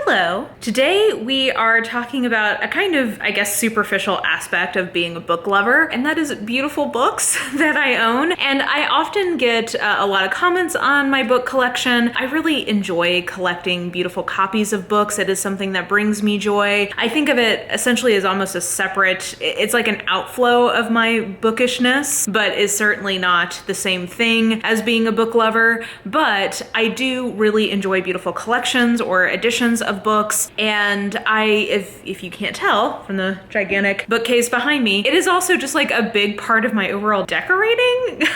Hello. Today we are talking about a kind of, I guess, superficial aspect of being a book lover, and that is beautiful books that I own. And I often get a lot of comments on my book collection. I really enjoy collecting beautiful copies of books. It is something that brings me joy. I think of it essentially as almost a separate, it's like an outflow of my bookishness, but is certainly not the same thing as being a book lover. But I do really enjoy beautiful collections or editions of books, and if you can't tell from the gigantic bookcase behind me, it is also just like a big part of my overall decorating.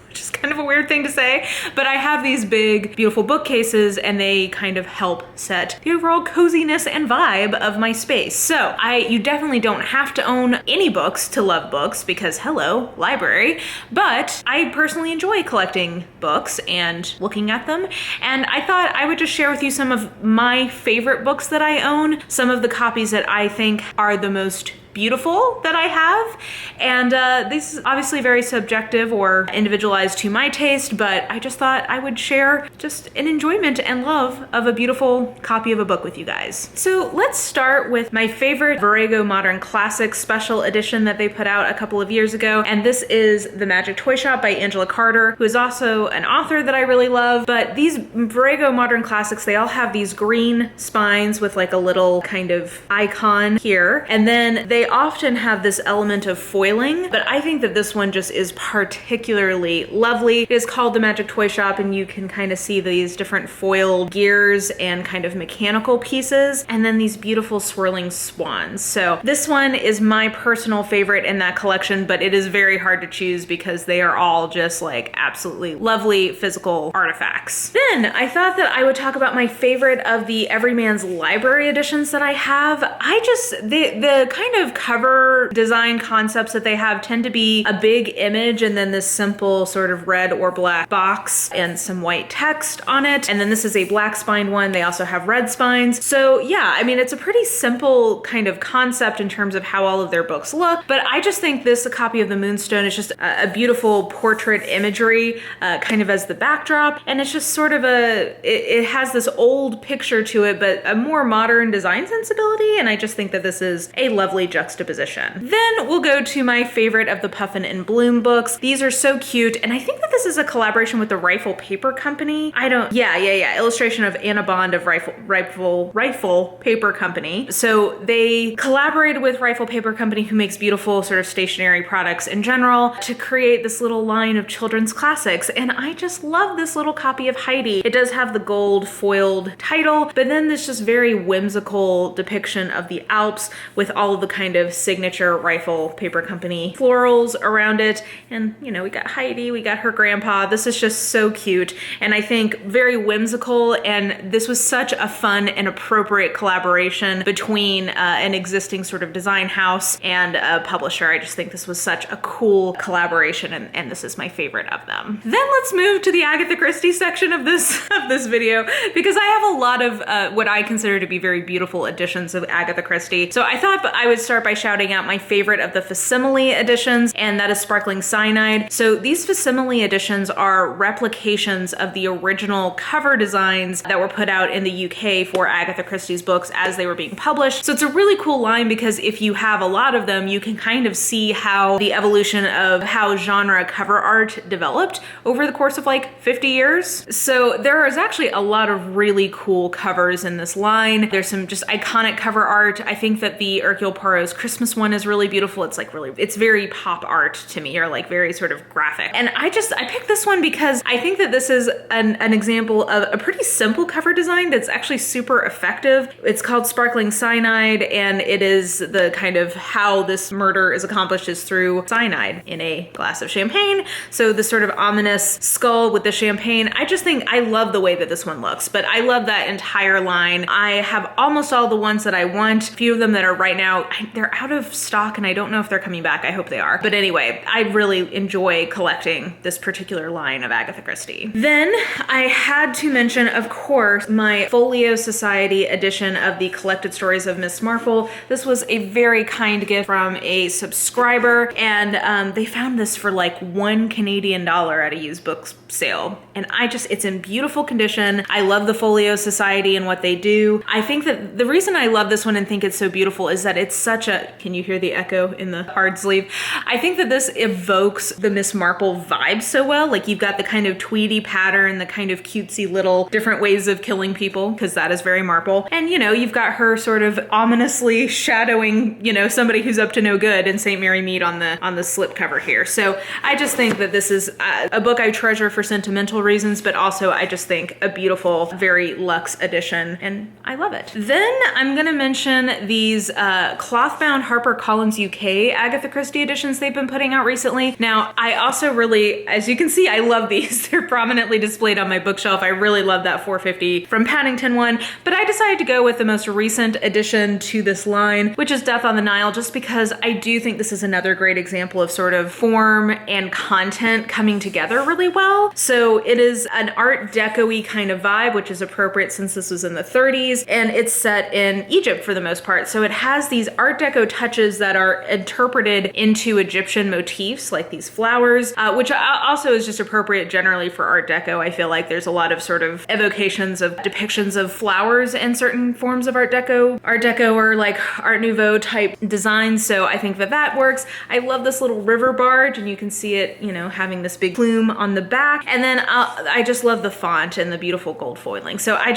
Which is kind of a weird thing to say, but I have these big, beautiful bookcases and they kind of help set the overall coziness and vibe of my space. So you definitely don't have to own any books to love books because hello, library, but I personally enjoy collecting books and looking at them. And I thought I would just share with you some of my favorite books that I own, some of the copies that I think are the most beautiful that I have. And this is obviously very subjective or individualized to my taste, but I just thought I would share just an enjoyment and love of a beautiful copy of a book with you guys. So let's start with my favorite Borrego Modern Classics special edition that they put out a couple of years ago. And this is The Magic Toy Shop by Angela Carter, who is also an author that I really love. But these Borrego Modern Classics, they all have these green spines with like a little kind of icon here. And then they often have this element of foiling, but I think that this one just is particularly lovely. It is called The Magic Toy Shop, and you can kind of see these different foiled gears and kind of mechanical pieces, and then these beautiful swirling swans. So this one is my personal favorite in that collection, but it is very hard to choose because they are all just like absolutely lovely physical artifacts. Then I thought that I would talk about my favorite of the Everyman's Library editions that I have. The kind of cover design concepts that they have tend to be a big image and then this simple sort of red or black box and some white text on it. And then this is a black spined one. They also have red spines. So yeah, I mean, it's a pretty simple kind of concept in terms of how all of their books look, but I just think this, a copy of the Moonstone, is just a beautiful portrait imagery kind of as the backdrop. And it's just sort of it has this old picture to it, but a more modern design sensibility. And I just think that this is a lovely juxtaposition. Then we'll go to my favorite of the Puffin Bloom books. These are so cute, and I think that this is a collaboration with the Rifle Paper Company. Illustration of Anna Bond of Rifle Paper Company. So they collaborated with Rifle Paper Company, who makes beautiful sort of stationery products in general, to create this little line of children's classics, and I just love this little copy of Heidi. It does have the gold foiled title, but then this just very whimsical depiction of the Alps with all of the kind of signature Rifle Paper Company florals around it. And you know, we got Heidi, we got her grandpa. This is just so cute, and I think very whimsical, and this was such a fun and appropriate collaboration between an existing sort of design house and a publisher. I just think this was such a cool collaboration, and this is my favorite of them. Then let's move to the Agatha Christie section of this video, because I have a lot of what I consider to be very beautiful editions of Agatha Christie. So I thought I would start by shouting out my favorite of the facsimile editions, and that is Sparkling Cyanide. So these facsimile editions are replications of the original cover designs that were put out in the UK for Agatha Christie's books as they were being published. So it's a really cool line because if you have a lot of them, you can kind of see how the evolution of how genre cover art developed over the course of like 50 years. So there is actually a lot of really cool covers in this line. There's some just iconic cover art. I think that the Hercule Poirot's Christmas one is really beautiful. It's very pop art to me, or like very sort of graphic. And I picked this one because I think that this is an example of a pretty simple cover design that's actually super effective. It's called Sparkling Cyanide, and it is the kind of how this murder is accomplished is through cyanide in a glass of champagne. So this sort of ominous skull with the champagne. I just think I love the way that this one looks, but I love that entire line. I have almost all the ones that I want. A few of them that are right now, they're out of stock and I don't know if they're coming back. I hope they are. But anyway, I really enjoy collecting this particular line of Agatha Christie. Then I had to mention, of course, my Folio Society edition of the Collected Stories of Miss Marple. This was a very kind gift from a subscriber, and they found this for like $1 Canadian at a used book sale. And it's in beautiful condition. I love the Folio Society and what they do. I think that the reason I love this one and think it's so beautiful is that it's such a, can you hear the echo in the hard sleeve? I think that this evokes the Miss Marple vibe so well. Like you've got the kind of tweedy pattern, the kind of cutesy little different ways of killing people, because that is very Marple. And you've got her sort of ominously shadowing, somebody who's up to no good in St. Mary Mead on the slip cover here. So I just think that this is a book I treasure for sentimental reasons, but also I just think a beautiful, very luxe edition, and I love it. Then I'm gonna mention these clothbound Harper Collins UK Agatha Christie editions they've been putting out recently. Now, I also really, as you can see, I love these. They're prominently displayed on my bookshelf. I really love that 450 from Paddington one, but I decided to go with the most recent addition to this line, which is Death on the Nile, just because I do think this is another great example of sort of form and content coming together really well. So it is an Art Deco-y kind of vibe, which is appropriate since this was in the 30s, and it's set in Egypt for the most part. So it has these Art Deco touches that are interpreted into Egyptian motifs, like these flowers, which also is just appropriate generally for Art Deco. I feel like there's a lot of sort of evocations of depictions of flowers in certain forms of Art Deco. Art Deco or like Art Nouveau type designs, so I think that works. I love this little river barge, and you can see it, having this big plume on the back. And then I just love the font and the beautiful gold foiling. So I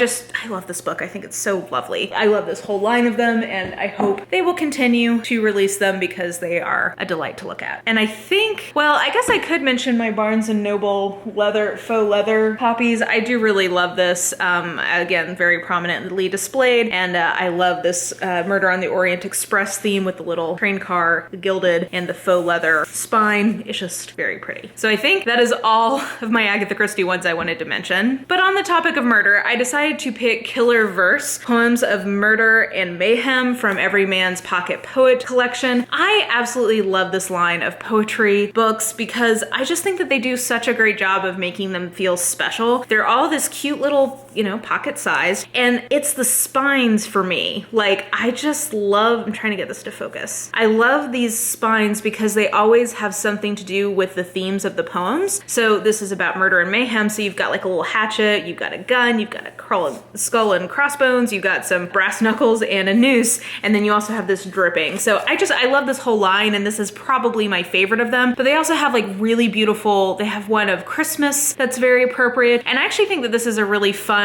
love this book. I think it's so lovely. I love this whole line of them, and I hope they will continue to release them because they are a delight to look at. And I think, well, I guess I could mention my Barnes & Noble faux leather copies. I do really love this. Again, very prominently displayed, and I love this Murder on the Orient Express theme with the little train car, the gilded, and the faux leather spine. It's just very pretty. So I think that is all of my Agatha Christie ones I wanted to mention. But on the topic of murder, I decided to pick Killerverse, Poems of Murder and Mayhem from Every Man's Pocket Poet collection. I absolutely love this line of poetry books because I just think that they do such a great job of making them feel special. They're all this cute little, pocket size, and it's the spines for me. Like, I just love, I'm trying to get this to focus. I love these spines because they always have something to do with the themes of the poems. So this is about murder and mayhem, so you've got like a little hatchet, you've got a gun, you've got a skull and crossbones, you've got some brass knuckles and a noose, and then you also have this dripping. So I love this whole line, and this is probably my favorite of them. But they also have like really beautiful, they have one of Christmas that's very appropriate, and I actually think that this is a really fun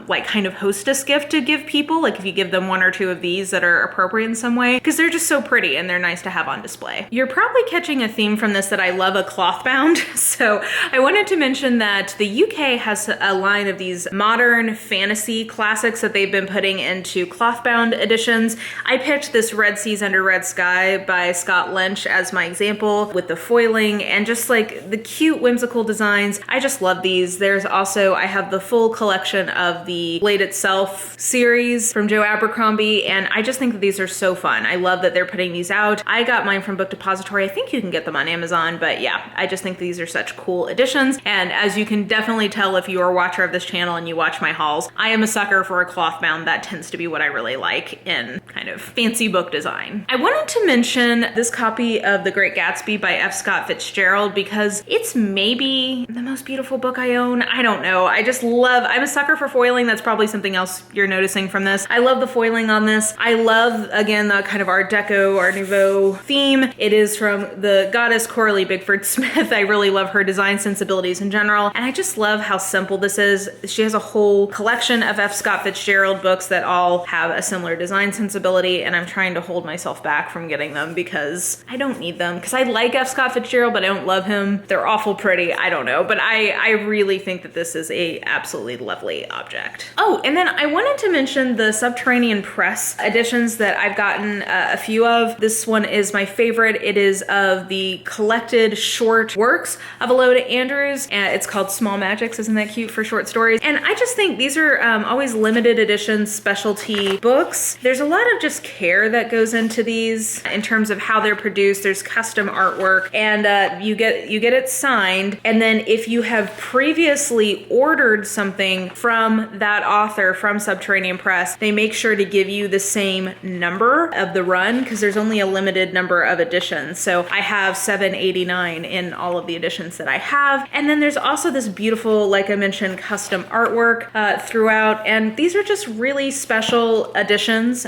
like kind of hostess gift to give people, like if you give them one or two of these that are appropriate in some way, because they're just so pretty and they're nice to have on display. You're probably catching a theme from this that I love a clothbound. So I wanted to mention that the UK has a line of these modern fantasy classics that they've been putting into clothbound editions. I picked this Red Seas Under Red Sky by Scott Lynch as my example, with the foiling and just like the cute whimsical designs. I just love these. There's also, I have the full collection of the Blade Itself series from Joe Abercrombie, and I just think that these are so fun. I love that they're putting these out. I got mine from Book Depository. I think you can get them on Amazon, but yeah, I just think these are such cool additions. And as you can definitely tell if you are a watcher of this channel and you watch my hauls, I am a sucker for a clothbound. That tends to be what I really like in kind of fancy book design. I wanted to mention this copy of The Great Gatsby by F. Scott Fitzgerald because it's maybe the most beautiful book I own. I don't know. I'm a sucker for foiling. That's probably something else you're noticing from this. I love the foiling on this. I love, again, the kind of Art Deco, Art Nouveau theme. It is from the goddess Coralie Bigford Smith. I really love her design sensibilities in general, and I just love how simple this is. She has a whole collection of F. Scott Fitzgerald books that all have a similar design sensibility, and I'm trying to hold myself back from getting them because I don't need them. Because I like F. Scott Fitzgerald, but I don't love him. They're awful pretty. I don't know, but I really think that this is a absolutely lovely object. Oh, and then I wanted to mention the Subterranean Press editions that I've gotten a few of. This one is my favorite. It is of the collected short works of Aloda Andrews, and it's called Small Magics. Isn't that cute for short stories? And I just think these are always limited edition specialty books. There's a lot of just care that goes into these in terms of how they're produced. There's custom artwork, and you get it signed. And then if you have previously ordered something from that author from Subterranean Press, they make sure to give you the same number of the run because there's only a limited number of editions. So I have 789 in all of the editions that I have. And then there's also this beautiful, like I mentioned, custom artwork throughout. And these are just really special editions,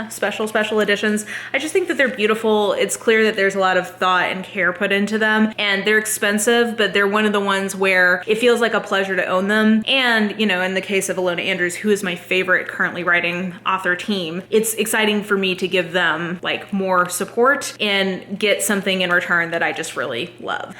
special editions. I just think that they're beautiful. It's clear that there's a lot of thought and care put into them, and they're expensive, but they're one of the ones where it feels like a pleasure to own them. And, you know, in the case of Alona Andrews, who is my favorite currently writing author team, it's exciting for me to give them like more support and get something in return that I just really love.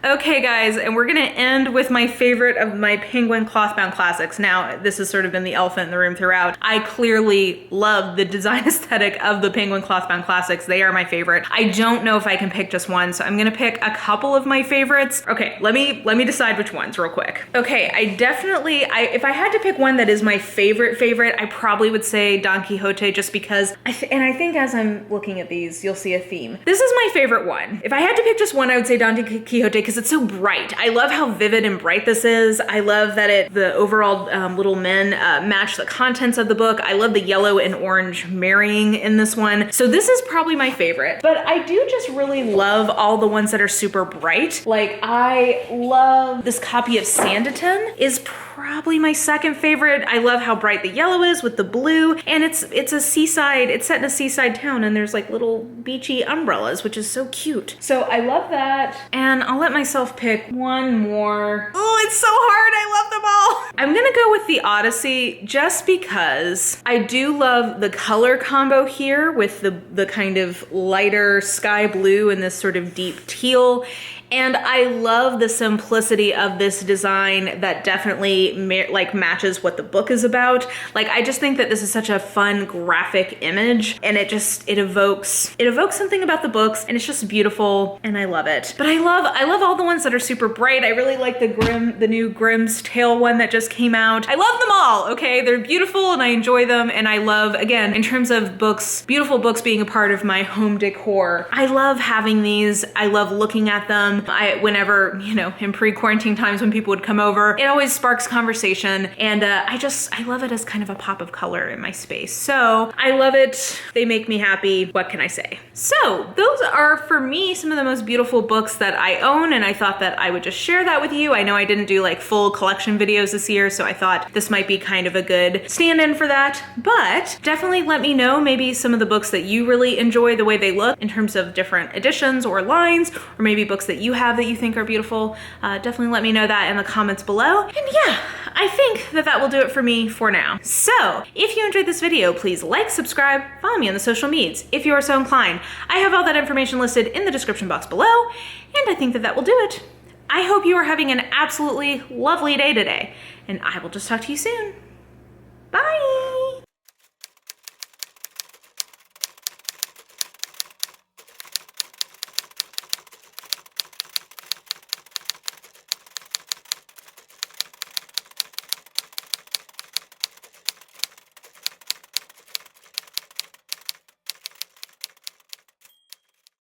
Okay guys, and we're gonna end with my favorite of my Penguin Clothbound classics. Now, this has sort of been the elephant in the room throughout. I clearly love the design aesthetic of the Penguin Clothbound classics. They are my favorite. I don't know if I can pick just one, so I'm gonna pick a couple of my favorites. Okay, let me decide which ones real quick. Okay, if I had to pick one that is my favorite, I probably would say Don Quixote, just because, I think as I'm looking at these, you'll see a theme. This is my favorite one. If I had to pick just one, I would say Don Quixote because it's so bright. I love how vivid and bright this is. I love that the overall little men match the contents of the book. I love the yellow and orange marrying in this one. So this is probably my favorite, but I do just really love all the ones that are super bright. Like I love this copy of Sanditon is probably my second favorite. I love how bright the yellow is with the blue, and it's a seaside, it's set in a seaside town, and there's like little beachy umbrellas, which is so cute. So I love that, and I'll let myself pick one more. Oh, it's so hard, I love them all. I'm gonna go with the Odyssey just because I do love the color combo here with the kind of lighter sky blue and this sort of deep teal. And I love the simplicity of this design that definitely matches what the book is about. Like, I just think that this is such a fun graphic image, and it evokes something about the books, and it's just beautiful, and I love it. But I love all the ones that are super bright. I really like the new Grimm's Tale one that just came out. I love them all, okay? They're beautiful, and I enjoy them, and I love, again, in terms of books, beautiful books being a part of my home decor, I love having these. I love looking at them. Whenever, you know, in pre-quarantine times when people would come over, it always sparks conversation, and I love it as kind of a pop of color in my space. So I love it. They make me happy. What can I say? So those are, for me, some of the most beautiful books that I own, and I thought that I would just share that with you. I know I didn't do like full collection videos this year, so I thought this might be kind of a good stand-in for that, but definitely let me know maybe some of the books that you really enjoy the way they look in terms of different editions or lines, or maybe books that you have that you think are beautiful. Definitely let me know that in the comments below. And yeah, I think that will do it for me for now. So if you enjoyed this video, please like, subscribe, follow me on the social medias if you are so inclined. I have all that information listed in the description box below, and I think that will do it. I hope you are having an absolutely lovely day today, and I will just talk to you soon. Bye.